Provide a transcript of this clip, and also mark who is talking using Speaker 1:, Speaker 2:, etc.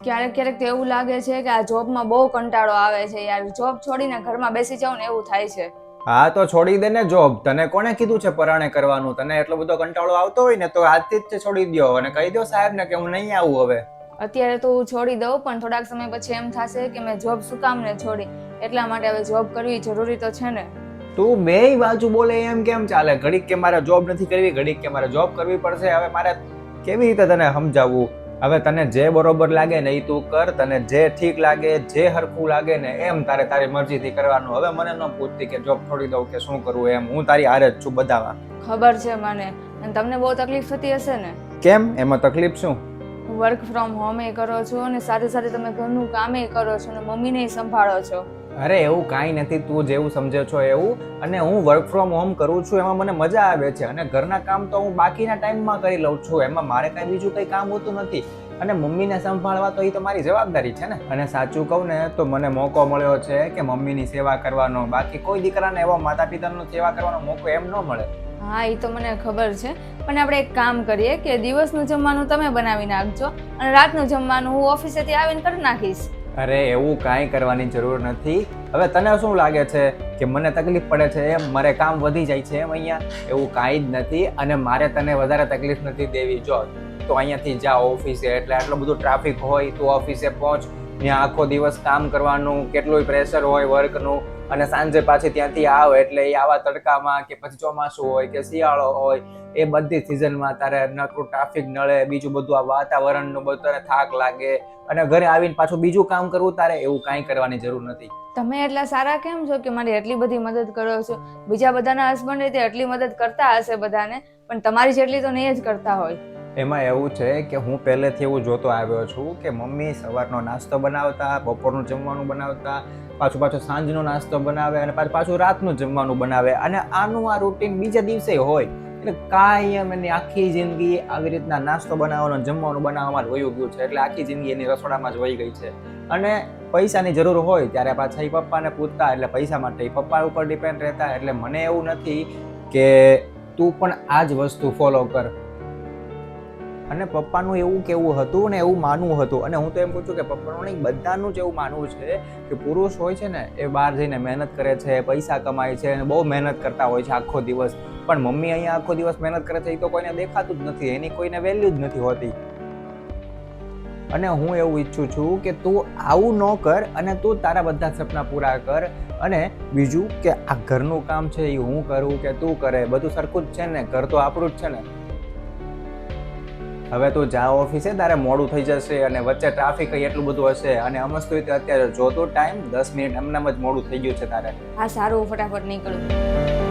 Speaker 1: ક્યારેક ક્યારેક તો એવું લાગે છે કે આ જોબમાં બહુ કંટાળો આવે છે યાર. જોબ છોડીને ઘરમાં બેસી જાઉં ને એવું થાય છે.
Speaker 2: હા તો છોડી દે ને જોબ. તને કોણે કીધું છે પરાણે કરવાનું? તને એટલો બધો કંટાળો આવતો હોય ને તો આજથી જ છોડી દ્યો અને કહી દો સાહેબને કે હું નહીં આવું હવે.
Speaker 1: અત્યારે તો હું છોડી દઉં પણ થોડાક સમય પછી એમ થશે કે મેં જોબ શું કામ ને છોડી. એટલા માટે હવે જોબ કરવી જરૂરી તો છે ને.
Speaker 2: તું બેય બાજુ બોલે એમ કેમ ચાલે? ઘડીક કે મારે જોબ નથી કરવી, ઘડીક કે મારે જોબ કરવી પડશે. હવે મારે કેવી રીતે તને સમજાવવું? હવે તને જે બરોબર લાગે ને એ તું કર. તને જે ઠીક લાગે, જે હરખું લાગે ને એમ તારે તારી મરજીથી કરવાનું. હવે મને ન પૂછતી કે જોબ છોડી દઉં કે શું કરવું એમ. હું તારી હારે જ છું બધામાં.
Speaker 1: ખબર છે મને. અને તમને બહુ તકલીફ થતી હશે ને.
Speaker 2: કેમ? એમાં તકલીફ શું?
Speaker 1: વર્ક ફ્રોમ હોમ એ કરો છો અને સાથે સાથે તમે ઘરનું કામે કરો છો અને મમ્મીને સંભાળો છો.
Speaker 2: અરે એવું કાંઈ નથી, તું જેવું સમજે છો એવું. અને હું વર્ક ફ્રોમ હોમ કરું છું એમાં મને મજા આવે છે અને ઘરના કામ તો હું બાકીના ટાઈમમાં કરી લઉં છું. એમાં મારે કાંઈ બીજું કંઈ કામ હોતું નથી. અને મમ્મીને સંભાળવા તો એ તો મારી જવાબદારી છે ને. અને સાચું કહું ને તો મને મોકો મળ્યો છે કે મમ્મીની સેવા કરવાનો. બાકી કોઈ દીકરાને એવો માતા પિતાની સેવા કરવાનો મોકો એમ ન મળે.
Speaker 1: હા એ તો મને ખબર છે પણ આપણે એક કામ કરીએ કે દિવસનું જમવાનું તમે બનાવી નાખજો અને રાતનું જમવાનું હું ઓફિસેથી આવીને કરી નાખીશ.
Speaker 2: અરે એવું કાંઈ કરવાની જરૂર નથી. હવે તને શું લાગે છે કે મને તકલીફ પડે છે એમ, મારે કામ વધી જાય છે એમ અહીંયા? એવું કાંઈ જ નથી. અને મારે તને વધારે તકલીફ નથી દેવી. જો તો અહીંયાથી જા ઓફિસે એટલે આટલું બધું ટ્રાફિક હોય, તું ઓફિસે પહોંચ, ત્યાં આખો દિવસ કામ કરવાનું, કેટલું પ્રેશર હોય વર્કનું, અને સાંજે પાછી ત્યાંથી આવ એટલે એ આવા તડકામાં કે પછી ચોમાસું હોય કે શિયાળો હોય એ બધી સિઝનમાં તારે નકરું ટ્રાફિક નળે, બીજું બધું આ વાતાવરણનું બધું તારે થાક લાગે અને ઘરે આવીને પાછું બીજું કામ કરવું તારે. એવું કાંઈ કરવાની જરૂર નથી.
Speaker 1: તમે એટલા સારા કેમ છો કે મારી એટલી બધી મદદ કરો છો? બીજા બધાના હસબન્ડ એટલી મદદ કરતા હશે બધાને, પણ તમારી જેટલી તો નહીં જ કરતા હોય.
Speaker 2: એમાં એવું છે કે હું પહેલેથી એવું જોતો આવ્યો છું કે મમ્મી સવારનો નાસ્તો બનાવતા, બપોરનું જમવાનું બનાવતા, પાછું સાંજનો નાસ્તો બનાવે અને પાછું રાતનું જમવાનું બનાવે. અને આનું આ રૂટીન બીજા દિવસે હોય. એટલે કાયમ એની આખી જિંદગી આવી રીતના નાસ્તો બનાવવાનો, જમવાનું બનાવવામાં જ વયું ગયું છે. એટલે આખી જિંદગી એની રસોડામાં જ વહી ગઈ છે. અને પૈસાની જરૂર હોય ત્યારે પાછા એ પપ્પાને પૂછતા, એટલે પૈસા માટે એ પપ્પા ઉપર ડિપેન્ડ રહેતા. એટલે મને એવું નથી કે તું પણ આ જ વસ્તુ ફોલો કર. અને પપ્પાનું એવું કેવું હતું ને એવું માનવું હતું. અને હું તો એમ પૂછું કે પપ્પાનું નહીં, બધાનું જ એવું માનવું છે કે પુરુષ હોય છે ને એ બહાર જઈને મહેનત કરે છે, પૈસા કમાય છે અને બહુ મહેનત કરતા હોય છે આખો દિવસ. પણ મમ્મી અહીંયા આખો દિવસ મહેનત કરે છે એ તો કોઈને દેખાતું જ નથી, એની કોઈને વેલ્યુ જ નથી હોતી. અને હું એવું ઈચ્છું છું કે તું આવું ન કર અને તું તારા બધા સપના પૂરા કર. અને બીજું કે આ ઘરનું કામ છે એ હું કરું કે તું કરે, બધું સરખું જ છે ને, ઘર તો આપણું જ છે ને. હવે તું જા ઓફિસે, તારે મોડું થઈ જશે અને વચ્ચે ટ્રાફિક એટલું બધું હશે. અને અમસ્તુ અત્યારે જોતો ટાઈમ 10 મિનિટ એમનામ જ મોડું થઈ ગયું છે તારે.
Speaker 1: હા સારું, ફટાફટ નીકળું.